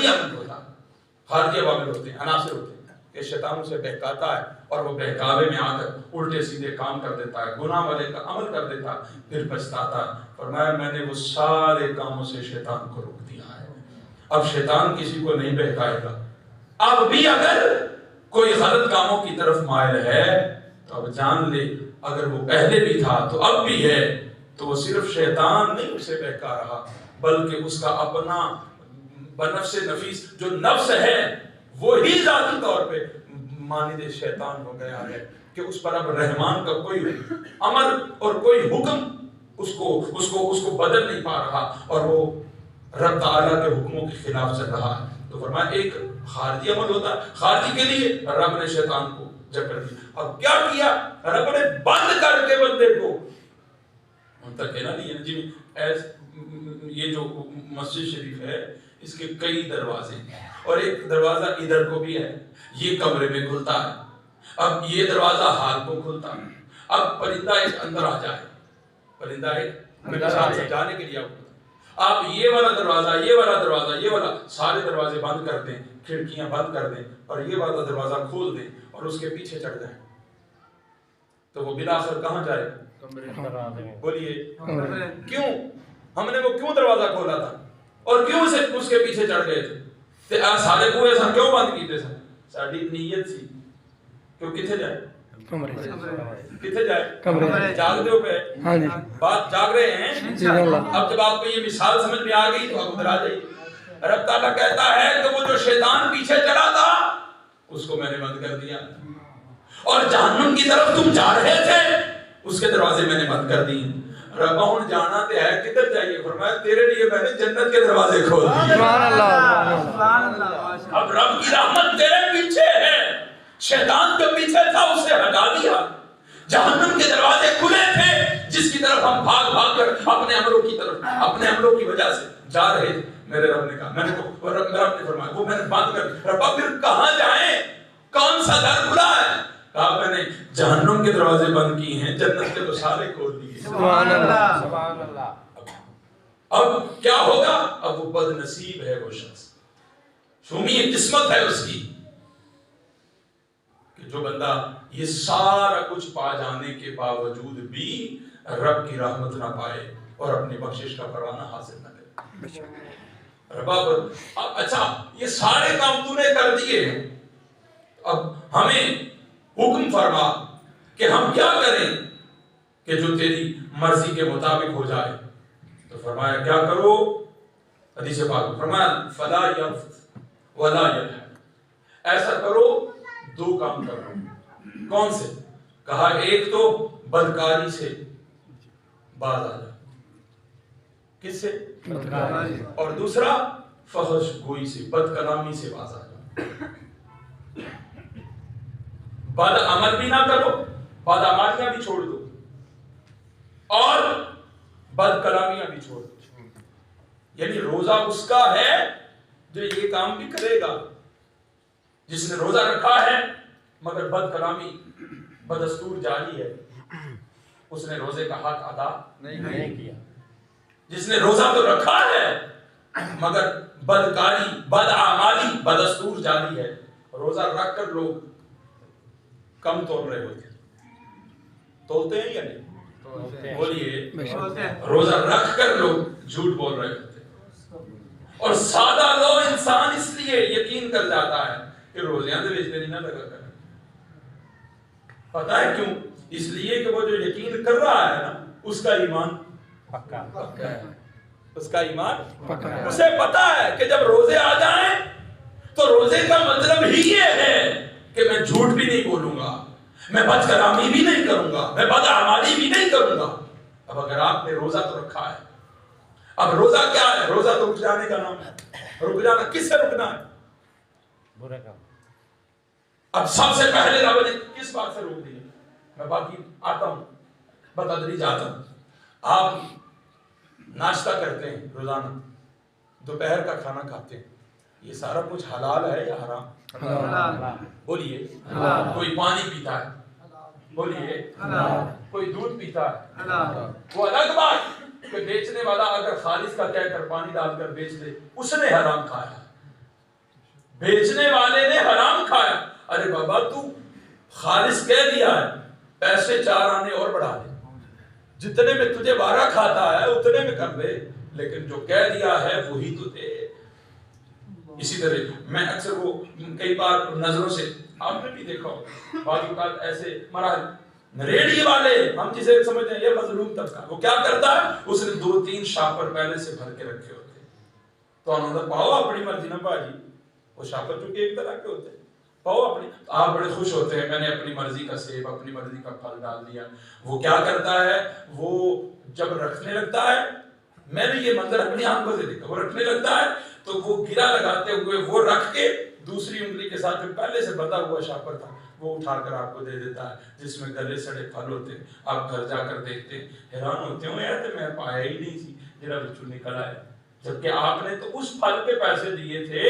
خارجی عمل ہوتا ہے، خارجی عوامل ہوتے ہیں، عناصر ہوتے ہیں کہ شیطان اسے بہکاتا ہے اور وہ بہکاوے میں آ کر الٹے سیدھے کام کر دیتا ہے، گناہ والے کا عمل کر دیتا ہے، پھر پچھتاتا ہے۔ فرمایا میں نے وہ سارے کاموں سے شیطان کو روک دیا ہے، اب شیطان کسی کو نہیں بہکائے گا۔ اب بھی اگر کوئی غلط کاموں کی طرف مائل ہے تو اب جان لے، اگر وہ پہلے بھی تھا تو اب بھی ہے، تو وہ صرف شیطان نہیں اسے بہکا رہا، بلکہ اس کا اپنا بنفس نفیس جو نفس ہے وہی ذاتی طور پہ مانند شیطان ہو گیا ہے کہ اس پر اب رحمان کا کوئی امر اور کوئی حکم اس کو بدل نہیں پا رہا، اور وہ رب تعالیٰ کے حکموں کے خلاف چل رہا ہے۔ تو فرمایا ایک خارجی عمل ہوتا ہے، خارجی کے لیے رب نے شیطان کو جکڑ دیا۔ اب کیا کیا؟ رب نے بند کر کے بندے کو ان تک کہنا نہیں ہے جی یہ جو مسجد شریف ہے اس کے کئی دروازے ہیں، اور ایک دروازہ ادھر کو بھی ہے، یہ کمرے میں کھلتا ہے، اب یہ دروازہ ہال کو کھلتا ہے، اب پرندہ ایک اندر آ جائے، پرندہ ایک مثال سمجھانے کے لیے آپ یہ والا دروازہ، یہ والا دروازہ، یہ والا سارے دروازے بند کر دیں، کھڑکیاں بند کر دیں اور یہ والا دروازہ کھول دیں اور اس کے پیچھے چڑھ جائیں، تو وہ بالآخر کہاں جائے؟ بولیے کیوں؟ ہم نے وہ کیوں دروازہ کھولا تھا اور کیوں اس کے پیچھے چڑھ گئے تھے؟ سارے بوئے سن کیوں بند کیتے سن؟ ساری نیت سی کیوں کتنے جائے؟ کتنے جائے؟ جاگ دو پہ بات جاگ رہے ہیں۔ اب جب آپ کو یہ مثال سمجھ میں آ گئی تو آپ ادھر آ جائیے۔ رب تعالیٰ کہتا ہے کہ وہ جو شیطان پیچھے چلا تھا اس کو میں نے بند کر دیا، اور جہنم کی طرف تم جا رہے تھے اس کے دروازے میں نے بند کر دیے۔ ربا ہن جانا تے ہے کدھر جائیے؟ فرمایا تیرے لیے میں نے جنت کے دروازے کھول دیے۔ سبحان اللہ۔ اب رب کی رحمت تیرے پیچھے ہے، شیطان جو پیچھے تھا اسے ہٹا دیا، جہنم کے دروازے کھلے تھے جس کی طرف ہم بھاگ بھاگ کر اپنے عملوں کی طرف، اپنے عملوں کی وجہ سے جا رہے تھے۔ میرے رب نے کہا، میں نے رب نے فرمایا وہ میں نے بند کر دیا۔ ربا پھر کہاں جائیں؟ کون سا در کھلا ہے؟ کہا میں نے جہنم کے دروازے بند کیے ہیں، جنت کے تو سارے کھول دیے۔ سبحان اللہ سبحان اللہ۔ اب کیا ہوگا؟ اب وہ بد نصیب ہے وہ شخص، شومی قسمت ہے اس کی کہ جو بندہ یہ سارا کچھ پا جانے کے باوجود بھی رب کی رحمت نہ پائے اور اپنی بخشش کا پروانہ حاصل نہ کرے۔ ربا اچھا یہ سارے کام تو نے کر دیے، اب ہمیں حکم فرما کہ ہم کیا کریں کہ جو تیری مرضی کے مطابق ہو جائے۔ تو فرمایا کیا کرو؟ حدیث پاک فرمایا فلا یرفث ولا یلہج، ایسا کرو دو کام کرو۔ کون سے؟ کہا ایک تو بدکاری سے باز آ جائے، کس سے؟ بدکاری، اور دوسرا فحش گوئی سے، بد کلامی سے باز آ جائے۔ بد عمل بھی نہ کرو، بد عمالیاں بھی چھوڑ دو اور بد کلامیاں بھی چھوڑ دو۔ یعنی روزہ اس کا ہے جو یہ کام بھی کرے گا، جس نے روزہ رکھا ہے مگر بد کلامی بدستور جاری ہے، اس نے روزے کا حق ادا نہیں کیا۔ جس نے روزہ تو رکھا ہے مگر بدکاری بدعمالی بدستور جاری ہے، روزہ رکھ کر لوگ کم تول رہے ہوتے ہیں، تولتے ہیں یا نہیں؟ بولیے، روزہ رکھ کر لوگ جھوٹ بول رہے ہوتے ہیں، اور سادہ لو انسان اس لیے یقین کر جاتا ہے کہ روزیاں دے وچ نہیں نہ لگا کر۔ پتہ ہے کیوں؟ اس لیے کہ وہ جو یقین کر رہا ہے نا اس کا ایمان پکا ہے، اس کا ایمان پکا ہے، اسے پتا ہے کہ جب روزے آ جائیں تو روزے کا مطلب ہی یہ ہے کہ میں جھوٹ بھی نہیں بولوں گا، میں بد کلامی بھی نہیں کروں گا، میں بد اعمالی بھی نہیں کروں گا۔ اب اگر آپ نے روزہ تو رکھا ہے، اب روزہ کیا ہے؟ روزہ تو رک جانے کا نام ہے۔ رک جانا کس سے رکنا ہے؟ برا کام۔ اب سب سے پہلے رب نے کس بات سے روک دیا؟ میں باقی آتا ہوں، بتدریج آتا ہوں۔ آپ ناشتہ کرتے ہیں روزانہ، دوپہر کا کھانا کھاتے ہیں، یہ سارا کچھ حلال ہے یا حرام؟ حلال۔ بولیے، کوئی پانی پیتا ہے، بولیے، کوئی دودھ پیتا ہے، وہ الگ بات کہ بیچنے والا اگر خالص کا کہہ کر پانی ڈال کر بیچ دے اس نے حرام کھایا، بیچنے والے نے حرام کھایا. ارے بابا تو خالص کہہ دیا ہے پیسے 4 آنے اور بڑھا دے, جتنے میں تجھے وعدہ کھاتا ہے اتنے میں کر دے, لیکن جو کہہ دیا ہے وہی تو دے. اسی طرح میں اکثر وہ کئی بار نظروں سے آپ نے بھی دیکھا ہو بعض اوقات ایسے مراحل ریڈی والے ہم جسے سمجھتے ہیں یہ مظلوم طبقہ, وہ کیا کرتا ہے اس نے 2-3 شاپر پہلے سے بھر کے رکھے ہوتے ہیں, تو انہوں نے پاؤ اپنی مرضی نہ باجی, وہ شاپر چونکہ ایک طرح کے ہوتے ہیں پاؤ اپنی, آپ بڑے خوش ہوتے ہیں میں نے اپنی مرضی کا سیب اپنی مرضی کا پھل ڈال دیا. وہ کیا کرتا ہے وہ جب رکھنے لگتا ہے, میں نے یہ منظر اپنی آنکھوں سے دیکھا, وہ رکھنے لگتا ہے تو وہ گرا لگاتے ہوئے وہ رکھ کے دوسری انگلی کے ساتھ جو پہلے سے بندھا ہوا شاپر تھا وہ اٹھا کر آپ کو دے دیتا ہے, جس میں گلے سڑے پھل ہوتے ہیں. آپ گھر جا کر دیکھتے ہیں حیران ہوتے ہو یار میں پایا ہی نہیں سی جرا بچوں نکل آیا, جبکہ آپ نے تو اس پھل کے پیسے دیے تھے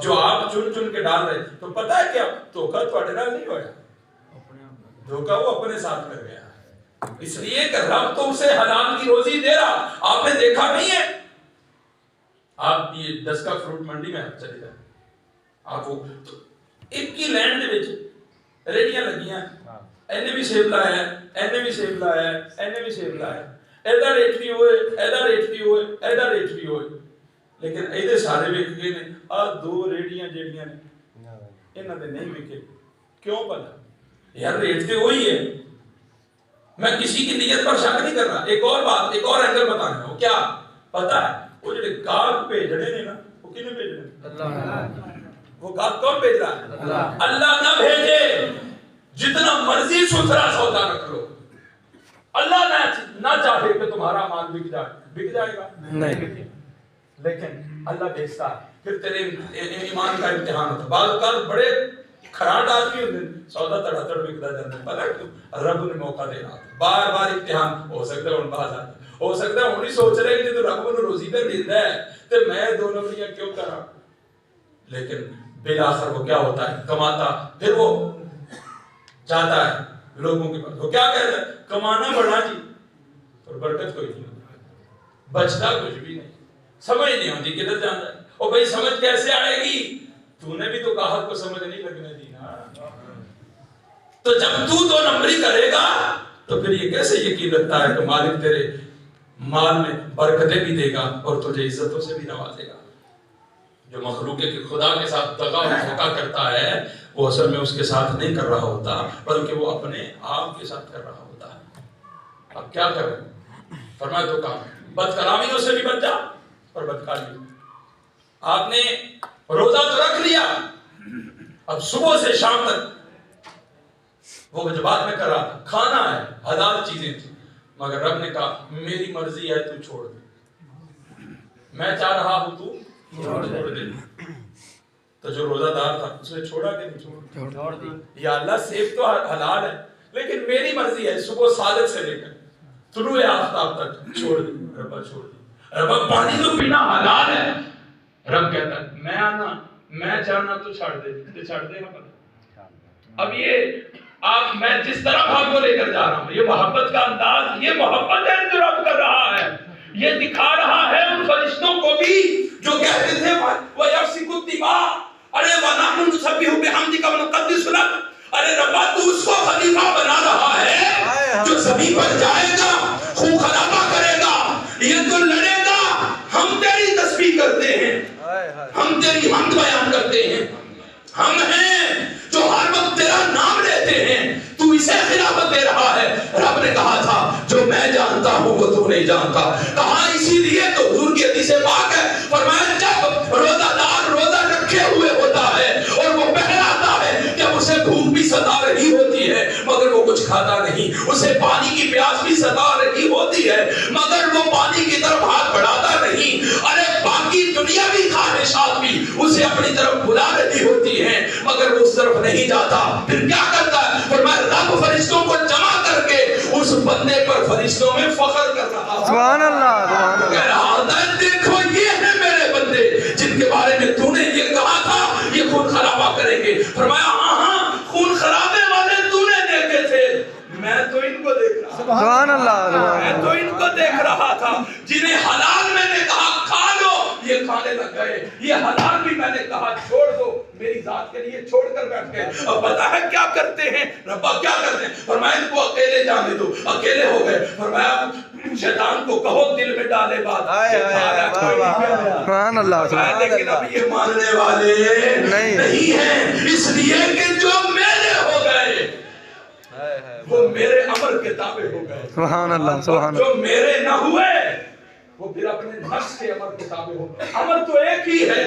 جو آپ چن چن کے ڈال رہے. تو پتہ ہے کیا دھوکہ تھوڑے نال نہیں ہویا, دھوکہ وہ اپنے ساتھ کر گیا, اس لیے کہ رب تو اسے حلال کی روزی دے رہا. آپ نے دیکھا نہیں ہے, آپ یہ 10 کا فروٹ منڈی میں چلے جائیں, آپ وہ ایک کی لینڈ دے وچ ریڑیاں لگیاں, اینے بھی سیب لایا ہے, اینے بھی سیب لایا ہے, اینے بھی سیب لایا ہے, ایدا ریٹ بھی ہوئے, ایدا ریٹ بھی ہوئے, ایدا ریٹ بھی ہوئے, لیکن ایدے سارے وک گئے نے. آ 2 ریڑیاں جیڑیاں نے انہاں دے نہیں وکے, کیوں پتہ یار ریٹ تے وہی ہے. میں کسی کی نیت پر شک نہیں کر رہا. ایک اور بات, ایک اور اینگل بتانا, وہ کیا پتہ ہے وہ جڑے گاہک بھیجنے نے نا وہ کنے بھیجنے؟ اللہ. وہ گاہک کون بھیج رہا ہے؟ اللہ. اللہ نہ بھیجے, جتنا مرضی ستھرا سودا رکھ لو, اللہ نہ چاہے کہ تمہارا مال بک جائے, بک جائے گا نہیں, لیکن اللہ بھیجتا ہے. پھر تیرے ایمان کا امتحان ہوتا ہے. بعض اوقات بڑے کھراٹ آدمی ہوتے ہیں سودا تڑا بکتا جاتا ہے, پتہ کیوں رب نے موقع دے رہا. بار بار امتحان ہو سکتا ہے, ان باز آتا ہو سکتا ہے ہونی سوچ رہے کہ جو رب نے روزی پہ دیتا ہے تو میں 2 نفریاں کیوں کرا, لیکن بالآخر وہ کیا ہوتا ہے کماتا, پھر وہ جاتا ہے لوگوں کے پاس, وہ کیا کہتا ہے کمانا بڑا جی اور برکت کوئی نہیں ہوتی, بچتا کچھ بھی نہیں, سمجھ نہیں ہوتی کدھر جانا ہے. اور بھائی سمجھ کیسے آئے گی, تو نے بھی تو گاہک کو سمجھ نہیں لگنے دی نا. تو جب تو 2 نمبری کرے گا تو پھر یہ کیسے یقین رکھتا ہے کہ مالک تیرے مال میں برکتیں بھی دے گا اور تجھے عزتوں سے بھی نوازے گا. جو مخلوق کے خدا کے ساتھ دغا و دھوکا کرتا ہے وہ اصل میں اس کے ساتھ نہیں کر رہا ہوتا بلکہ وہ اپنے آپ کے ساتھ کر رہا ہوتا ہے. اب کیا کریں, فرمایا تو کام بد کلامیوں سے بھی بچ جا اور بدکاری. آپ نے روزہ تو رکھ لیا, اب صبح سے شام تک وہ جو بات میں کر رہا تھا کھانا ہے, حلال چیزیں تھیں, مگر رب نے کہا میری مرضی ہے تو چھوڑ دے, میں چاہ رہا ہوں تو چھوڑ دے. تو جو روزہ دار تھا اس نے چھوڑا کہ نہیں چھوڑ دی. یا اللہ سیب تو حلال ہے لیکن میری مرضی ہے صبح صادق سے لے کر طلوع آفتاب تک چھوڑ دی. رب چھوڑ دی. رب پانی تو پینا حلال ہے, رب کہتا ہے میں آنا میں چاہنا تو چھاڑ دے, چھاڑ دے گا. اب یہ آپ میں جس طرح آپ کو لے کر جا رہا ہوں یہ محبت کا انداز, یہ محبت ہے جو رب کر رہا ہے. یہ دکھا رہا ہے ان فرشتوں کو بھی جو کہتے تھے وَيَفْسِكُ الدِّمَاءَ, ارے وَنَحْنُ نُسَبِّحُ بِحَمْدِكَ وَنُقَدِّسُ لَكَ. ارے ربا تو اس کو خلیفہ بنا رہا ہے جو زمین پر جائے گا خون خرابہ کرے گا, یہ تو لڑے گا. ہم تیری تسبیح کرتے ہیں, ہم تیری حمد بیان کرتے ہیں, ہم ہیں جو ہر وقت تیرا نام لیتے ہیں, تو اسے خلافت دے رہا ہے. رب نے کہا تھا جو میں جانتا ہوں وہ تو نہیں جانتا. کہا اسی لیے تو حضور کی حدیث پاک ہے, فرمایا جب روزہ دار روزہ رکھے ہوئے ہوتا ہے اور وہ پہراتا ہے جب اسے بھوک بھی ستا رہی ہوتی ہے مگر وہ کچھ کھاتا نہیں, اسے پانی کی پیاس بھی ستا رہی ہوتی ہے مگر وہ پانی کی طرف ہاتھ بڑھاتا نہیں. ارے باقی دنیاوی خواہشات بھی اسے اپنی طرف بلا رہی ہوتی ہیں مگر وہ اس طرف نہیں جاتا. پھر کیا کرتا ہے, فرمایا رب فرشتوں کو جمع کر کے اس بندے پر فرشتوں میں فخر کر رہا ہے. سبحان اللہ. کہہ رہا ہے دیکھو یہ ہیں میرے بندے جن کے بارے میں تو نے یہ کہا تھا یہ خون خرابہ کریں گے. فرمایا ہاں خون خرابے والے تو نے دیکھے تھے, میں تو ان کو دیکھ رہا. سبحان اللہ. میں تو ان کو دیکھ رہا تھا جنہیں حلال میں نے کہا کھا لو, یہ کھا کھانے لگ گئے. یہ حلال بھی میں نے کہا چھوڑ دو میری ذات کے لیے, چھوڑ کر بیٹھ گئے. اب پتا ہے کیا کرتے ہیں ربا, کیا کرتے ہیں؟ فرمایا ان کو اکیلے جانے دو. اکیلے ہو گئے. فرمایا شیطان کو کہو دل میں ڈالے بات. سبحان اللہ. لیکن اب یہ ماننے والے نہیں ہیں, اس لیے کہ جو میرے ہو گئے وہ میرے امر کے تابع ہو گئے. سبحان اللہ. سبحان جو میرے نہ ہوئے وہ پھر اپنے نفس کے امر کے تابع ہو گئے. امر تو ایک ہی ہے,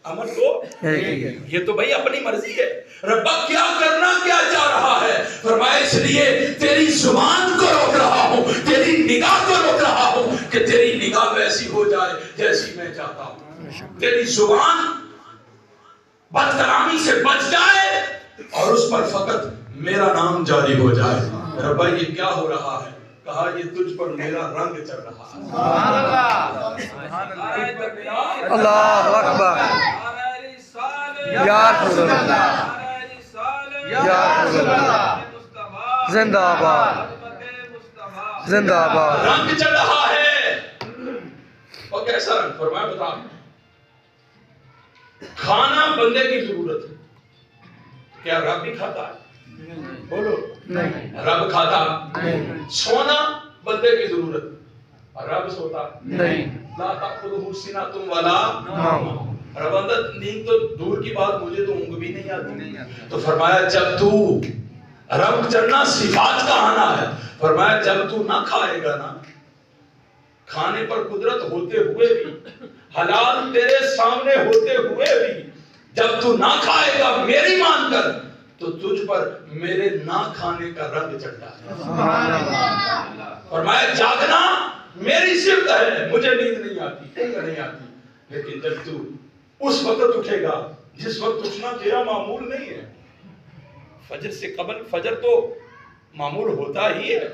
امر تو ایک ہی ہے. یہ تو بھائی اپنی مرضی ہے. ربا کیا کرنا کیا چاہ رہا ہے؟ فرمایا اس لیے تیری زبان کو روک رہا ہوں, تیری نگاہ کو روک رہا ہوں کہ تیری نگاہ ویسی ہو جائے جیسی میں چاہتا ہوں. تیری زبان بد کلامی سے بچ جائے اور اس پر فقط میرا نام جاری ہو جائے. ربا یہ کیا ہو رہا ہے؟ کہا یہ تجھ پر میرا رنگ چڑھ رہا ہے. سبحان اللہ. اللہ اکبر. یا رسول اللہ. یا رسول اللہ. زندہ آباد, زندہ آباد. رنگ چڑھ رہا ہے. اور کیسا رنگ؟ فرمایا بتا, کھانا بندے کی ضرورت ہے. کیا رب بھی کھاتا ہے؟ بولو نہیں. رب کھاتا نہیں. سونا بندے کی ضرورت, رب سوتا نہیں. لا تأخذہ سنۃ ولا نوم. رب اندر نیند تو دور کی بات, مجھے تو اونگ بھی نہیں آتی. تو فرمایا جب تو رب چڑھنا صفات کا آنا ہے. فرمایا جب تو نہ کھائے گا نا, کھانے پر قدرت ہوتے ہوئے بھی, حلال تیرے سامنے ہوتے ہوئے بھی, جب تو نہ کھائے گا میری مان کر تو تجھ پر میرے نہ کھانے کا رنگ چڑھتا ہے. فرمایا جاگنا میری صفت ہے, مجھے نیند نہیں آتی, نہیں آتی, لیکن جب تو اس وقت اٹھے گا جس وقت اٹھنا تیرا معمول نہیں ہے. فجر سے قبل, فجر تو معمول ہوتا ہی ہے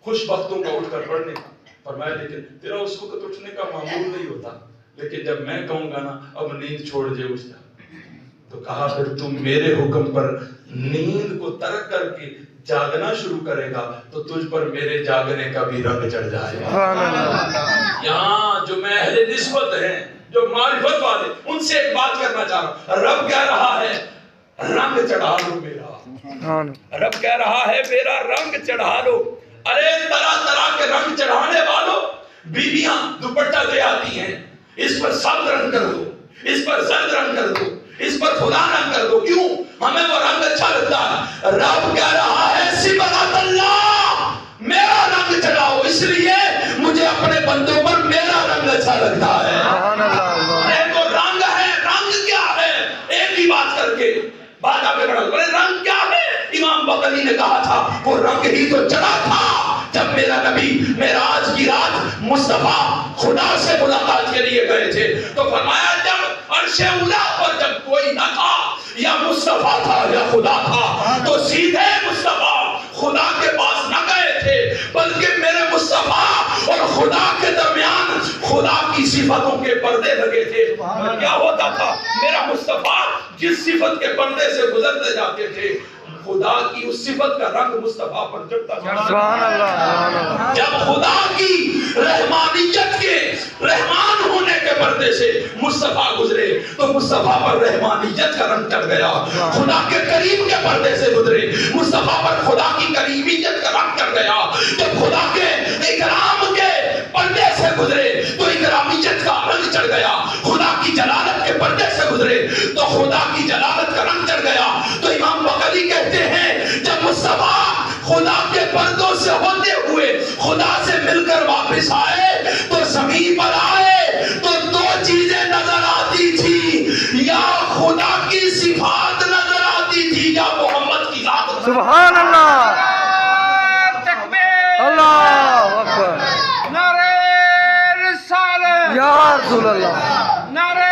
خوش بختوں کا اٹھ کر پڑھنے کا. فرمایا لیکن تیرا اس وقت اٹھنے کا معمول نہیں ہوتا, لیکن جب میں کہوں گا نا اب نیند چھوڑ دے اٹھ جا, تو کہا پھر تم میرے حکم پر نیند کو ترک کر کے جاگنا شروع کرے گا تو تجھ پر میرے جاگنے کا بھی رنگ چڑھ جائے گا. یہاں جو میں اہل نسبت ہیں, جو معرفت والے, ان سے ایک بات کرنا چاہ رہا ہوں. رب کہہ رہا ہے رنگ چڑھا لو میرا. رب کہہ رہا ہے میرا رنگ چڑھا لو. ارے طرح طرح کے رنگ چڑھانے والوں, بیویاں دوپٹہ دے آتی ہیں, اس پر سبز رنگ کر دو, اس پر زرد رنگ کر دو, اس پر فلاں رنگ کر دو. کیوں؟ ہمیں وہ رنگ اچھا لگتا ہے. رب کہہ رہا ہے صفات اللہ میرا رنگ چڑھاؤ, اس لیے مجھے اپنے بندوں پر میرا رنگ اچھا لگتا ہے. ارے وہ رنگ ہے, رنگ کیا ہے؟ ایک ہی بات کر کے بات آگے بڑھا. ارے رنگ کیا ہے؟ امام بقری نے کہا تھا وہ رنگ ہی تو چڑھا تھا جب میرا نبی معراج کی رات مصطفیٰ خدا سے ملاقات کے لیے گئے تھے. تو فرمایا جب عرش اولیٰ پر جب کوئی نہ تھا, یا مصطفیٰ تھا یا خدا تھا, تو سیدھے مصطفیٰ خدا کے پاس نہ گئے تھے, بلکہ میرے مصطفیٰ اور خدا کے درمیان خدا کی صفتوں کے پردے لگے تھے. کیا ہوتا تھا؟ میرا مصطفیٰ جس صفت کے پردے سے گزرتے جاتے تھے, خدا کی اس صفت کا رنگ مصطفیٰ پر چڑھتا تھا. سبحان اللہ. جب خدا کی رحمانیت کے رحمان ہونے کے پردے سے مصطفیٰ گزرے تو مصطفیٰ پر رحمانیت کا رنگ چڑھ گیا. خدا کے کریم کے پردے سے گزرے, مصطفیٰ پر خدا کی کریمیت کا رنگ چڑھ گیا. جب خدا کے اکرام کے پردے سے گزرے تو اکرامیت کا رنگ چڑھ گیا. خدا کی جلالت کے پردے سے گزرے تو خدا کی جلالت کا رنگ چڑھ گیا. تو امام بقری کہتے ہیں جب مصطفیٰ خدا کے پردوں سے ہوتے ہوئے خدا سے مل کر واپس آئے تو زمین پر آئے تو دو چیزیں نظر آتی تھی, یا خدا کی صفات نظر آتی تھی یا محمد کی ذات. سبحان اللہ. اللہ اکبر. نعرہ رسالت. یا رسول اللہ. نعرہ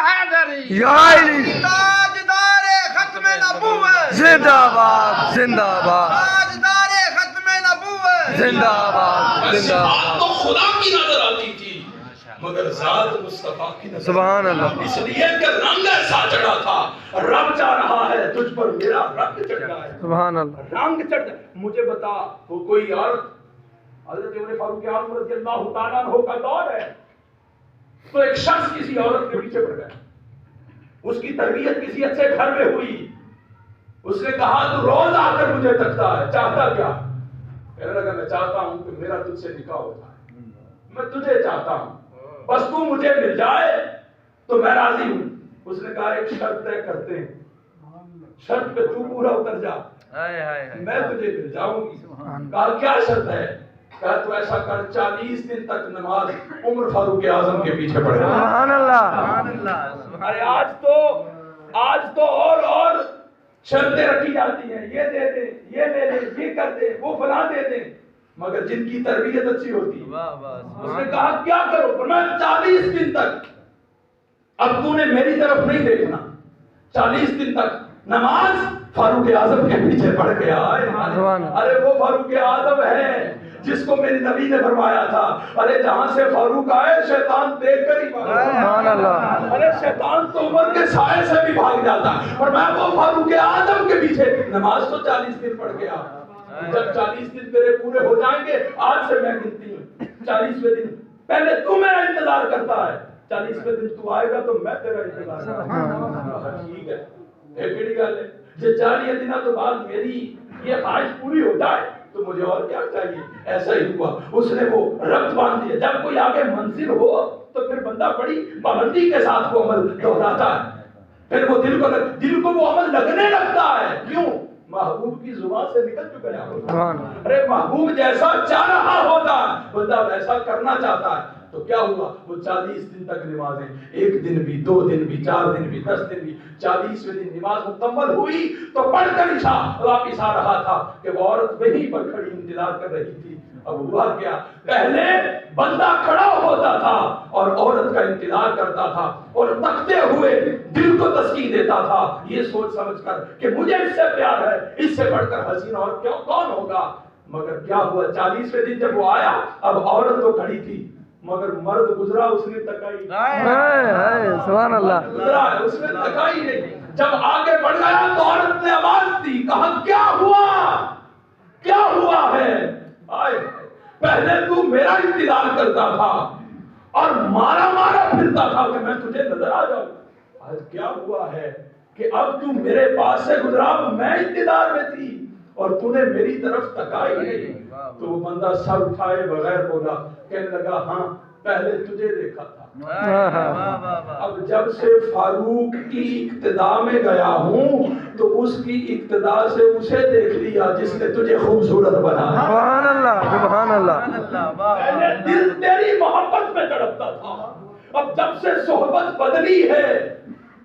حیدری. یا علی. تاجدار ختم نبوت. زندہ آباد, زندہ آباد, تاجدار ختم نبوت. زندہ آباد, زندہ صفات تو آباد. خدا کی نظر آتی تھی مگر ذات مصطفیٰ کی نظر. سبحان اللہ. اس لیے کہ رنگ ایسا چڑھا تھا. رب چاہ رہا ہے تجھ پر میرا رنگ چڑھا ہے. سبحان اللہ. رنگ چڑھ. مجھے بتا وہ کوئی عورت, حضرت عمر فاروق اعظم رضی اللہ تعالیٰ عنہ کا دور ہے, تو ایک شخص کسی عورت کے پیچھے پڑ گیا، اس کی تربیت کسی اچھے گھر میں ہوئی، اس نے کہا تو روز آ کر مجھے تکتا ہے، چاہتا کیا؟ کہنے لگا میں چاہتا ہوں کہ میرا تجھ سے نکاح ہو جائے، میں تجھے چاہتا ہوں، بس تو مجھے مل جائے تو میں راضی ہوں۔ اس نے کہا ایک شرط طے کرتے ہیں، شرط پہ تو پورا اتر جا، میں تجھے مل جاؤں گی۔ کہا کیا شرط ہے؟ کہا تو ایسا کر 40 دن تک نماز عمر فاروق اعظم کے پیچھے پڑھے۔ سبحان اللہ، ارے آج تو اور شرطیں رکھی جاتی ہیں، یہ دے دیں، یہ لے لیں، یہ کر دیں، وہ فلاں دے دیں، مگر جن کی تربیت اچھی ہوتی ہے۔ اس نے کہا کیا کرو؟ فرمایا 40 دن تک اب تو نے میری طرف نہیں دیکھنا، 40 دن تک نماز فاروق اعظم کے پیچھے پڑ گیا۔ ارے وہ فاروق اعظم ہے جس کو میری نبی نے فرمایا تھا، ارے جہاں سے فاروق آئے شیطان دیکھ کر ہی بھاگا۔ سبحان اللہ، ارے شیطان تو عمر کے سائے سے بھی بھاگ جاتا، پر میں وہ فاروق اعظم کے پیچھے نماز تو 40 دن پڑھ گیا۔ جب 40 دن میرے پورے ہو جائیں گے، آج سے میں گنتی ہوں 40ویں دن پہلے تو میرا انتظار کرتا ہے، 40ویں دن تو آئے گا تو میں تیرا انتظار کرتا ہوں۔ ٹھیک ہے، ایک بڑی گل ہے، جب 40 دنوں تو بعد میری یہ خواہش پوری ہو جائے تو مجھے اور کیا چاہیے؟ ایسا ہی ہوا، اس نے وہ ربط باندھ دیا۔ جب کوئی آگے منزل ہو تو پھر بندہ بڑی پابندی کے ساتھ وہ عمل دہراتا ہے، پھر وہ دل کو وہ عمل لگنے لگتا ہے۔ کیوں؟ محبوب کی زبان سے نکل چکا ہے۔ ارے محبوب جیسا چاہ رہا ہوتا بندہ ویسا کرنا چاہتا ہے۔ تو کیا ہوا؟ وہ 40 دن تک نمازیں، 1 دن بھی، 2 دن بھی، 4 دن بھی، 10 دن بھی، 40ویں دن نماز مکمل ہوئی تو پڑھ کر واپس آ رہا تھا کہ وہ عورت وہیں پر کھڑی انتظار کر رہی تھی۔ اب ہوا کیا؟ پہلے بندہ کھڑا ہوتا تھا اور عورت کا انتظار کرتا تھا اور تکتے ہوئے دل کو تسکین دیتا تھا، یہ سوچ سمجھ کر کہ مجھے اس سے پیار ہے، اس سے بڑھ کر حسین اور کون ہوگا۔ مگر کیا ہوا؟ 40ویں دن جب وہ آیا، اب عورت تو کھڑی تھی مگر مرد گزرا، اس نے تکائی نہیں۔ سبحان اللہ، گزرا ہے، اس نے تکائی نہیں۔ جب آگے بڑھ گیا تو عورت نے آواز دی، کہا کیا ہوا؟ کیا ہوا ہے؟ آئے پہلے تو میرا انتظار کرتا تھا اور مارا پھرتا تھا کہ میں تجھے نظر آ جاؤں، آج کیا ہوا ہے کہ اب تو میرے پاس سے گزرا، میں انتظار میں تھی اور تو نے میری طرف تکائی نہیں۔ تو وہ بندہ سر اٹھائے بغیر بولا، کہنے لگا ہاں پہلے تجھے دیکھا تھا، اب جب سے فاروق کی اقتدا میں گیا ہوں تو اس کی اقتدا سے اسے دیکھ لیا جس نے تجھے خوبصورت بنایا۔ سبحان اللہ، سبحان اللہ، پہلے دل تیری محبت میں تڑپتا تھا، اب جب سے صحبت بدلی ہے،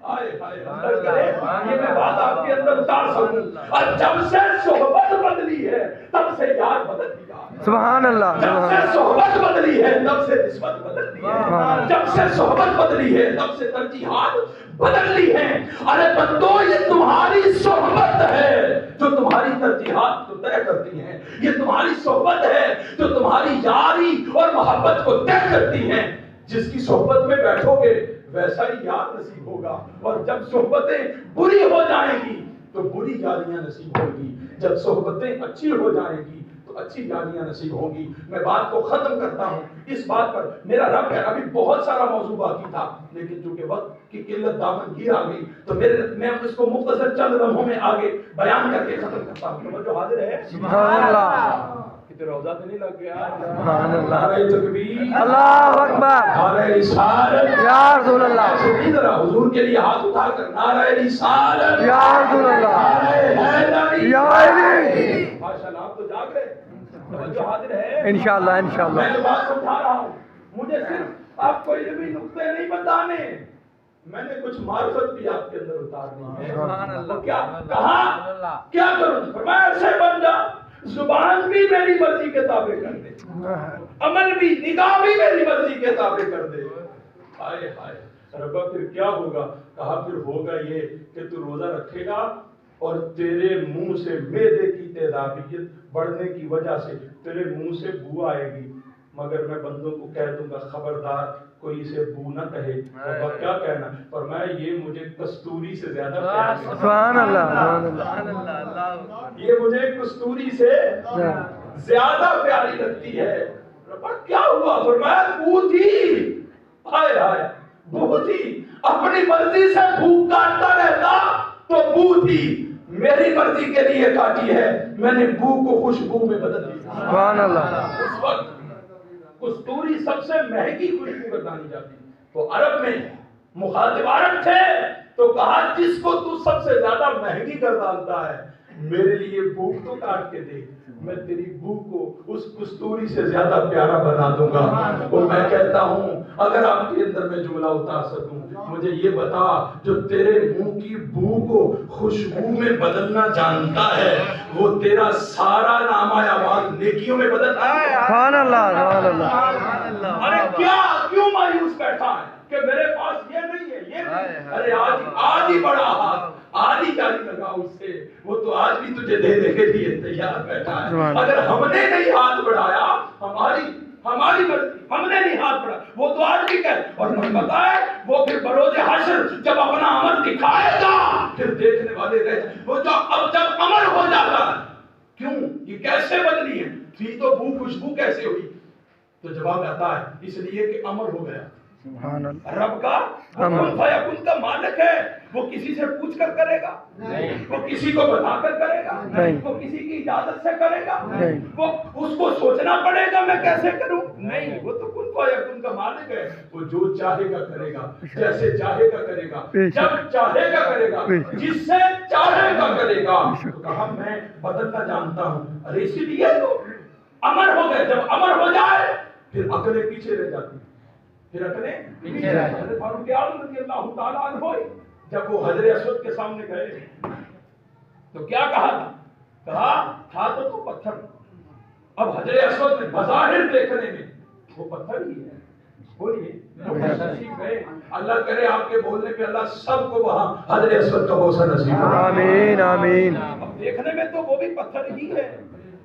آئے ہائے اندر کرے یہ میں بات آپ کے اندر اتار سکوں، اور جب سے صحبت بدلی ہے تب سے یار بدل گیا۔ سبحان اللہ، جب سے صحبت بدلی ہے تب سے نسبت بدلتی ہے، جب سے صحبت بدلی ہے تب سے ترجیحات بدلی ہیں۔ ارے بندو یہ تمہاری صحبت ہے جو تمہاری ترجیحات کو طے کرتی ہیں، یہ تمہاری صحبت ہے جو تمہاری یاری اور محبت کو طے کرتی ہیں۔ جس کی صحبت میں بیٹھو گے ویسا ہی یار نصیب ہوگا، اور جب صحبتیں بری ہو جائیں گی تو بری یاریاں نصیب ہوگی، جب صحبتیں اچھی ہو جائیں گی تو اچھی یاریاں نصیب ہوگی۔ میں بات کو ختم کرتا ہوں اس بات پر، میرا رب ہے ابھی بہت سارا موضوع باقی تھا لیکن چونکہ وقت کی قلت دامن گیر آ گئی تو میں اس کو مختصر چند لمحوں میں آگے بیان کر کے ختم کرتا ہوں۔ تو جو حاضر ہے سبحان اللہ، کتنے روزہ تو نہیں لگ گیا؟ سبحان اللہ، نعرہ تکبیر، اللہ اکبر، نعرہ رسالت، یا رسول اللہ، ایسے ذرا حضور کے لیے ہاتھ اٹھا کر نعرہ رسالت، یا رسول اللہ، نعرہ حیدری، یا علی، ماشاءاللہ آپ تو جاگ رہے ہیں، جو حاضر ہے انشاءاللہ انشاءاللہ، میں جو بات سمجھا رہا ہوں مجھے صرف آپ کو علمی نقطے نہیں بتانے، میں نے کچھ معرفت بھی آپ کے اندر اتارنی ہے۔ سبحان اللہ، کیا کہا کیا کروں؟ فرمایا ایسے بن جا زبان بھی میری مرضی کے تابع کر دے، عمل بھی، نگاہ بھی میری مرضی کے تابع کر دے۔ ہائے ہائے ربا پھر کیا ہوگا؟ کہا پھر ہوگا یہ کہ تو روزہ رکھے گا اور تیرے منہ سے معدے کی تیزابیت بڑھنے کی وجہ سے تیرے منہ سے بو آئے گی، مگر میں بندوں کو کہہ دوں گا خبردار کوئی اسے بو نہ کہے۔ ربا کیا کہنا؟ فرمایا یہ مجھے کستوری سے زیادہ پیاری ہے، سبحان اللہ، سبحان اللہ، یہ مجھے کستوری سے زیادہ پیاری لگتی ہے۔ ربا کیا ہوا؟ فرمایا بو تھی ہائے ہائے بو تھی، اپنی مرضی سے بھوک کاٹتا رہتا تو بو تھی، میری مرضی کے لیے کاٹی ہے، میں نے بو کو خوشبو میں بدل دیا۔ سبحان اللہ۔ اس وقت کستوری سب سے مہنگی خوشبو بتانی جاتی، تو عرب میں مخاطب عرب تھے تو کہا جس کو تو سب سے زیادہ مہنگی گردانتا ہے میرے لیے بھوک تو کاٹ کے دے، میں تیری بھوک کو اس کستوری سے زیادہ پیارا بنا دوں گا۔ اور میں کہتا ہوں اگر آپ کے اندر میں جملہ اتار سکوں، مجھے یہ بتا جو تیرے منہ کی بو کو خوشبو میں بدلنا جانتا ہے وہ تیرا سارا نامہ اعمال نیکیوں میں بدلتا ہے۔ سبحان اللہ، سبحان اللہ۔ ارے کیوں مایوس بیٹھا ہے کہ میرے پاس یہ نہیں ہے یہ نہیں؟ ارے آج ہی بڑا ہاتھ، آج ہی جاری لگا اس سے، وہ تو آج بھی تجھے دینے کے لیے تیار بیٹھا ہے۔ اگر ہم نے نہیں ہاتھ بڑھایا ہماری مرضی، ہم نے نہیں ہاتھ بڑھایا، وہ تو آج بھی کہے، اور میں بتائے وہ پھر بروز حشر جب اپنا عمل دکھائے گا پھر دیکھنے والے رہ جائیں، وہ جب عمل ہو جاتا ہے کیوں یہ کیسے بدلی ہے، تھی تو بو خوشبو کیسے ہوئی؟ تو جواب آتا ہے اس لیے کہ عمل ہو گیا۔ سبحان اللہ۔ رب کا کن فیکون کا مالک ہے، وہ کسی سے پوچھ کر کرے گا نہیں، وہ کسی کو بتا کر کرے گا نہیں، وہ کسی کی اجازت سے کرے گا نہیں، وہ اس کو سوچنا پڑے گا میں کیسے کروں نہیں، وہ تو کن فیکون کا مالک ہے، وہ جو چاہے گا کرے گا، جیسے چاہے گا کرے گا، جب چاہے گا کرے گا، جس سے چاہے گا کرے گا۔ تو کہا میں بدلنا جانتا ہوں، ارے اسی لیے تو امر ہو گئے، جب امر ہو جائے پھر عقلیں پیچھے رہ جاتی ہیں، پھر اپنے پیچھے رہ جاتے۔ فاروق اعظم رضی اللہ تعالیٰ عنہ جب وہ حجر اسود کے سامنے گئے تو کیا کہا تھا؟ کہا تو پتھر، اب حجر اسود میں بظاہر دیکھنے میں وہ پتھر ہی ہے، بولیے نصیب گئے، اللہ کرے آپ کے بولنے پہ اللہ سب کو وہاں حجر اسود کا بوسہ نصیب کرے۔ آمین آمین۔ اب دیکھنے میں تو وہ بھی پتھر ہی ہے،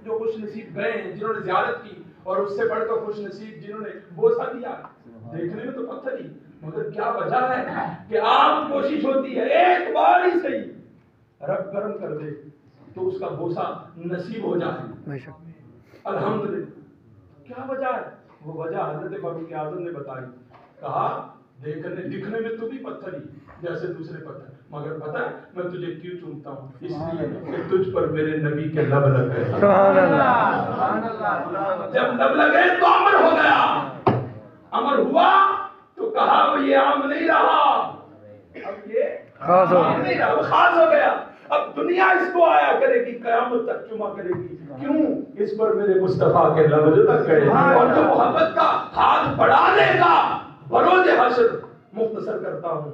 جو خوش نصیب گئے جنہوں نے زیارت کی، اور اس سے بڑھ کر خوش نصیب جنہوں نے بوسہ دیا، دیکھنے میں تو پتھر ہی، مگر کیا وجہ ہے کہ عام کوشش ہوتی ہے ایک بار ہی صحیح رب کرم کر دے تو اس کا بوسہ نصیب ہو جائے۔ الحمدللہ کیا وجہ ہے؟ وہ وجہ حضرت فاروق اعظم نے بتائی، کہا دکھنے میں تو بھی پتھر ہی جیسے دوسرے پتھر، مگر پتہ ہے میں تجھے کیوں چنتا ہوں؟ اس لیے کہ تجھ پر میرے نبی کے لب لگ گئے۔ سبحان اللہ۔ جب لب لگے تو امر ہو گیا، امر ہوا تو کہا وہ یہ عام نہیں رہا، اب یہ خاص ہو عام نہیں رہا، وہ خاص ہو گیا۔ اب دنیا اس کو آیا کرے گی، قیامت تک چما کرے گی، کیوں؟ اس پر میرے مصطفیٰ کے لب لگ گئے، اور جو محبت کا ہاتھ بڑھانے کا بروز حشر مختصر کرتا ہوں،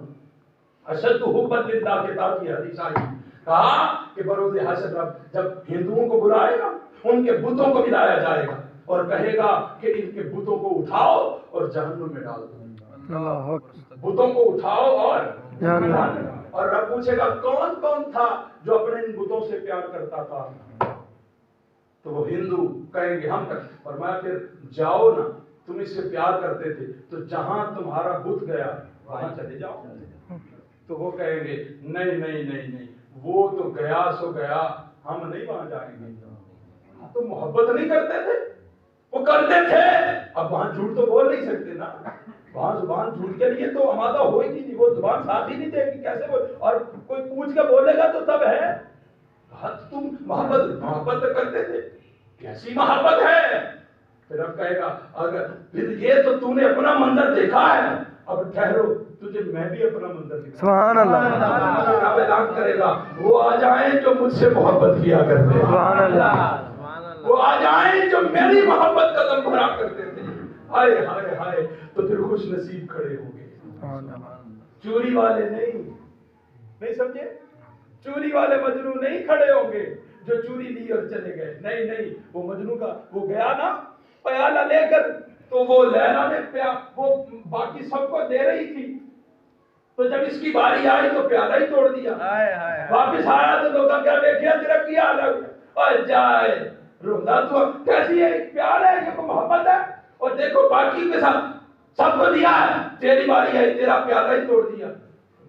اشد حب للہ کتاب کی حدیث آئی، کہا کہ بروز حشر رب جب ہندوؤں کو بلائے گا ان کے بتوں کو ملایا جائے گا اور کہے گا کہ ان کے بتوں کو اٹھاؤ اور جہنم میں ڈال دو، بتوں کو اٹھاؤ اور جہنم، اور رب پوچھے گا کون کون تھا جو اپنے ان بتوں سے پیار کرتا تھا، تو وہ ہندو کہیں گے ہم کرتے، فرمایا پھر جاؤ نا، تم اس سے پیار کرتے تھے تو جہاں تمہارا بت گیا وہاں چلے جاؤ، تو وہ کہیں گے نہیں نہیں نہیں نہیں وہ تو گیا سو گیا، ہم نہیں وہاں جائیں گے، تو محبت نہیں کرتے تھے، وہ کرتے تھے، اب وہاں جھوٹ تو بول نہیں سکتے نا، وہاں زبان جھوٹ کے لیے تو آمادہ ہوئی نہیں، وہ زبان ساتھ ہی نہیں دے گی، کیسے بول، اور کوئی پوچھ کے بولے گا تو تب ہے، تم محبت کرتے تھے، کیسی محبت ہے؟ پھر اب کہے گا اگر پھر یہ تو تو نے اپنا منظر دیکھا ہے، اب ٹھہرو تجھے میں بھی اپنا منظر دکھاؤں۔ سبحان اللہ۔ اب اعلان کرے گا وہ آ جائیں جو مجھ سے محبت کیا کرتے ہیں، سبحان اللہ۔ وہ آ جائیں جو میری محبت کا دم بھرا کرتے تھے، ہائے ہائے ہائے، تو پھر خوش نصیب کھڑے ہوں گے، چوری والے نہیں سمجھے، چوری والے مجنو نہیں کھڑے ہوں گے جو چوری لی اور چلے گئے، نہیں نہیں، وہ مجنو کا وہ گیا نا پیالہ لے کر، تو وہ لیلا نے وہ باقی سب کو دے رہی تھی، تو جب اس کی باری آئی تو پیالہ ہی توڑ دیا، واپس آیا تو لوگا کیا دیکھیا تیرا کیا الگ، اور جائے روندہ تو کیسی ہے پیار ہے، یہ کو محبت ہے، اور دیکھو باقی کے ساتھ سب کو دیا ہے، تیری باری آئی تیرا پیالہ ہی توڑ دیا،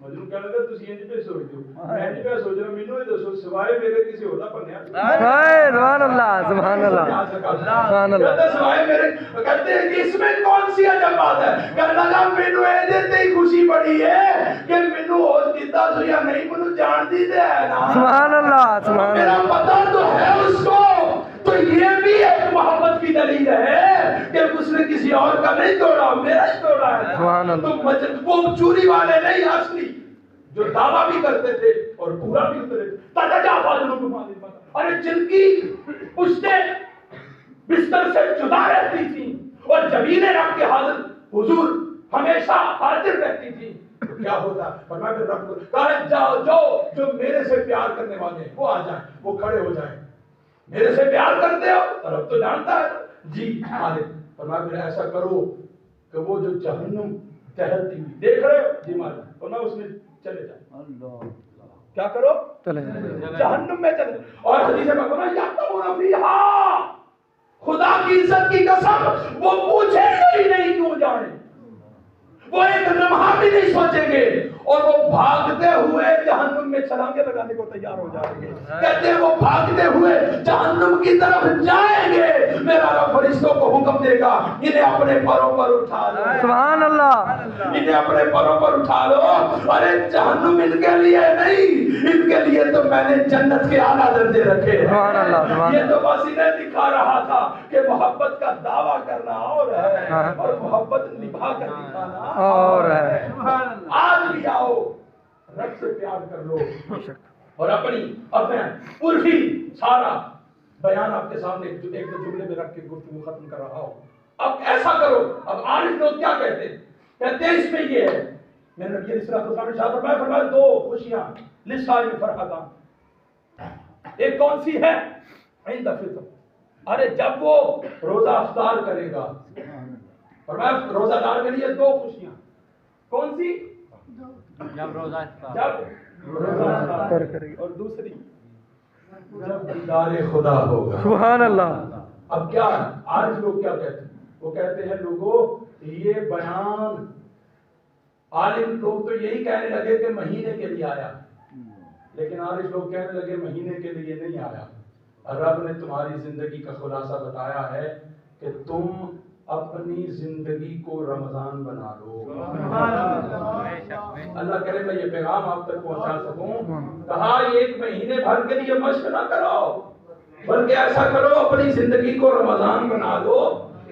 مجنون کہنے لگا تسی انج پہ سوچ دو میں انج پہ سوچ رہا مینوں یہ دسو سوائے میرے کسی اور دا بنیا ہائے سبحان اللہ سبحان اللہ سبحان اللہ کہتا سوائے میرے کہتے ہیں کہ اس میں کون سی عجب بات ہے کہنے لگا مینوں اے دیتے ہی خوشی بڑی ہے کہ مینوں اور دیتا سو یا نہیں مینوں جان دی دے ہے نا سبحان اللہ سبحان میرا اللہ پتہ تو ہے اس کو تو یہ بھی ایک محبت کی دلیل ہے کہ اس نے کسی اور کا نہیں توڑا میرا ہی توڑا ہے سبحان اللہ وہ چوری والے نہیں اصلی جو دعویٰ بھی کرتے تھے اور پورا بھی کرتے تھے ارے جن کی پشتیں بستر سے جدا رہتی تھی اور جبین رب کے حاضر حضور ہمیشہ حاضر رہتی تھی تو کیا ہوتا فرمایا پھر رب کو کہا جاؤ جو میرے سے پیار کرنے والے ہیں وہ آ جائیں وہ کھڑے ہو جائیں میرے سے پیار کرتے ہو رب تو جانتا ہے جی مالک فرمایا پھر ایسا کرو کہ وہ جو جہنم ٹہلتی ہوئی دیکھ رہے ہو جی مالک فرمایا اس میں چلے جائیں کیا کرو چلے جہنم میں چلے اور حدیث میں فرمایا یعتمون فیہا خدا کی عزت کی قسم وہ پوچھیں گے ہی نہیں کیوں جائیں وہ ایک لمحہ بھی نہیں سوچیں گے اور وہ بھاگتے ہوئے جہنم میں چھلانگے لگانے کو تیار ہو جائیں گے کہتے ہیں وہ بھاگتے ہوئے جہنم کی طرف جائیں گے میرا رب فرشتوں کو حکم دے گا انہیں اپنے پروں پر اٹھا لو سبحان اللہ انہیں اپنے پروں پر اٹھا لو ارے جہنم ان کے لیے نہیں ان کے لیے تو میں نے جنت کے اعلیٰ درجے رکھے سبحان اللہ سبحان یہ تو بس انہیں دکھا رہا تھا کہ محبت کا دعویٰ کرنا اور ہے اور محبت نبھا کر دکھانا اور ہے آج بھی آؤ رب سے پیار کر لو اور اپنے پوری سارا بیان آپ کے سامنے ایک دو جملے میں رکھ کے گفتگو ختم کر رہا ہوں اب ایسا کرو اب عارف لوگ کیا کہتے ہیں اس میں یہ ہے میں نے نبی علیہ الصلوۃ والسلام نے فرمایا دو خوشیاں للصائم فرحتان ایک کون سی ہے عند فطر ارے جب وہ روزہ افطار کرے گا فرمایا روزہ دار کے لیے دو خوشیاں کون سی جب روزہ افطار کرے گا اور دوسری جب دیدار خدا ہوگا سبحان اللہ اب کیا آج لوگ کیا کہتے ہیں وہ کہتے ہیں لوگوں یہ بیان عالم لوگ تو یہی کہنے لگے کہ مہینے کے لیے آیا لیکن عارف لوگ کہنے لگے مہینے کے لیے نہیں آیا رب نے تمہاری زندگی کا خلاصہ بتایا ہے کہ تم اپنی زندگی کو رمضان بنا لو اللہ کرے میں یہ پیغام آپ تک پہنچا سکوں کہا ایک مہینے بھر کے لیے مشق نہ کرو بلکہ ایسا کرو اپنی زندگی کو رمضان بنا لو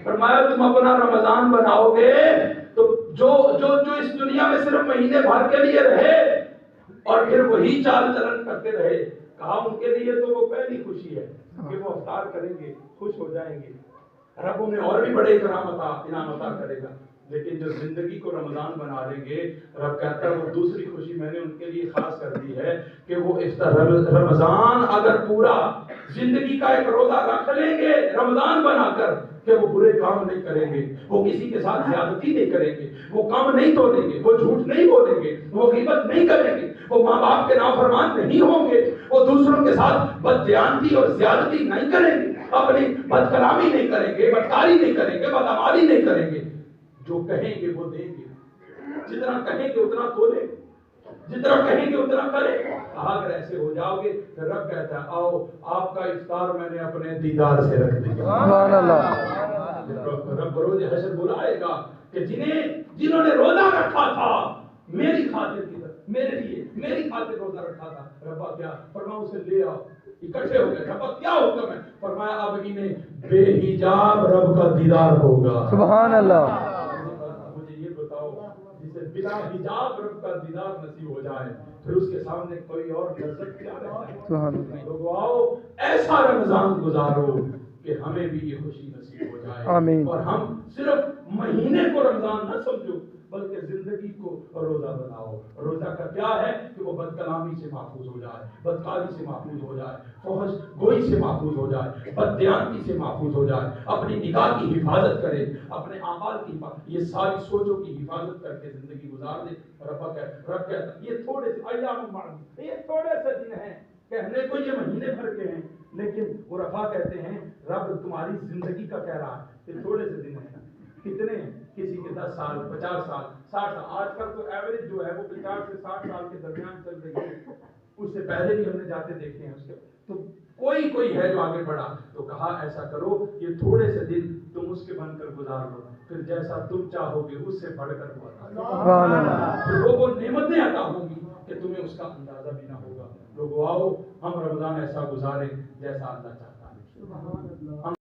فرمایا تم اپنا رمضان بناؤ گے تو جو اس دنیا میں صرف مہینے بھر کے لیے رہے اور پھر وہی چال چلن کرتے رہے کہا ان کے لیے تو وہ پہلی خوشی ہے کہ وہ افطار کریں گے خوش ہو جائیں گے رب انہیں اور بھی بڑے انعام عطا کرے گا لیکن جو زندگی کو رمضان بنا لیں گے رب کہتا ہے وہ دوسری خوشی میں نے ان کے لیے خاص کر دی ہے کہ وہ رمضان اگر پورا زندگی کا ایک روزہ رکھ لیں گے رمضان بنا کر کہ وہ برے کام نہیں کریں گے وہ کسی کے ساتھ زیادتی نہیں کریں گے وہ کام نہیں توڑیں گے وہ جھوٹ نہیں بولیں گے وہ غیبت نہیں کریں گے وہ ماں باپ کے نافرمان نہیں ہوں گے وہ دوسروں کے ساتھ بددیانتی اور زیادتی نہیں کریں گے اپنی بد کلامی نہیں کریں گے بدکاری نہیں کریں گے بدعمالی نہیں کریں گے جو کہیں گے وہ دیں گے جتنا کہیں گے اتنا تولیں گے جتنا کہیں گے اتنا کریں اگر ایسے ہو جاؤ گے تو رب کہتا ہے آؤ آپ کا افطار میں نے اپنے دیدار سے رکھ دیا سبحان اللہ رب روز حشر بلائے گا کہ جنہوں نے روزہ رکھا تھا میری خاطر کی طرف میرے لیے میری خاطر روزہ رکھا تھا ربا کیا فرمایا اسے لے آؤ اکٹھے ہو گئے ربا کیا حکم ہے فرمایا اب انہیں بے حجاب رب کا دیدار ہوگا سبحان اللہ مجھے یہ بتاؤ جسے بلا حجاب رب کا دیدار نصیب ہو جائے پھر اس کے سامنے کوئی اور لذت کیا رہتا ہے سبحان اللہ لوگوں آؤ ایسا رمضان گزارو کہ ہمیں بھی یہ خوشی نصیب ہو جائے آمین اور ہم صرف مہینے کو رمضان نہ سمجھو بلکہ زندگی کو روزہ بناؤ روزہ کا کیا ہے کہ وہ بد کلامی سے محفوظ ہو جائے بدکاری سے محفوظ ہو جائے فحش گوئی سے محفوظ ہو جائے بددیانتی سے محفوظ ہو جائے اپنی نگاہ کی حفاظت کرے اپنے اعمال کی یہ ساری سوچوں کی حفاظت کر کے زندگی گزار دے رب کہتا یہ تھوڑے سے ایام معدود یہ تھوڑے سے دن ہیں کہنے کو یہ مہینے بھر کے ہیں لیکن وہ رفا کہتے ہیں رب تمہاری زندگی کا کہہ رہا ہے کہ تھوڑے سے دن ہیں کتنے ہیں کسی کے 10 سال 50 سال 60 سال، آج کل تو ایوریج جو ہے وہ 50 سے 60 سال کے درمیان چل رہی ہے، اس سے پہلے بھی ہم نے جاتے دیکھے ہیں اس کے، تو کوئی ہے جو آگے بڑھا، تو کہا ایسا کرو یہ تھوڑے سے دن تم اس کے بن کر گزار لو، پھر جیسا تم چاہو گے اس سے بڑھ کر وہ عطا سبحان اللہ پھر وہ نعمتیں عطا ہوں گی کہ تمہیں اس کا اندازہ بھی نہ ہوگا۔ لوگوں آؤ ہم رمضان ایسا گزاریں جیسا اللہ چاہتا ہے۔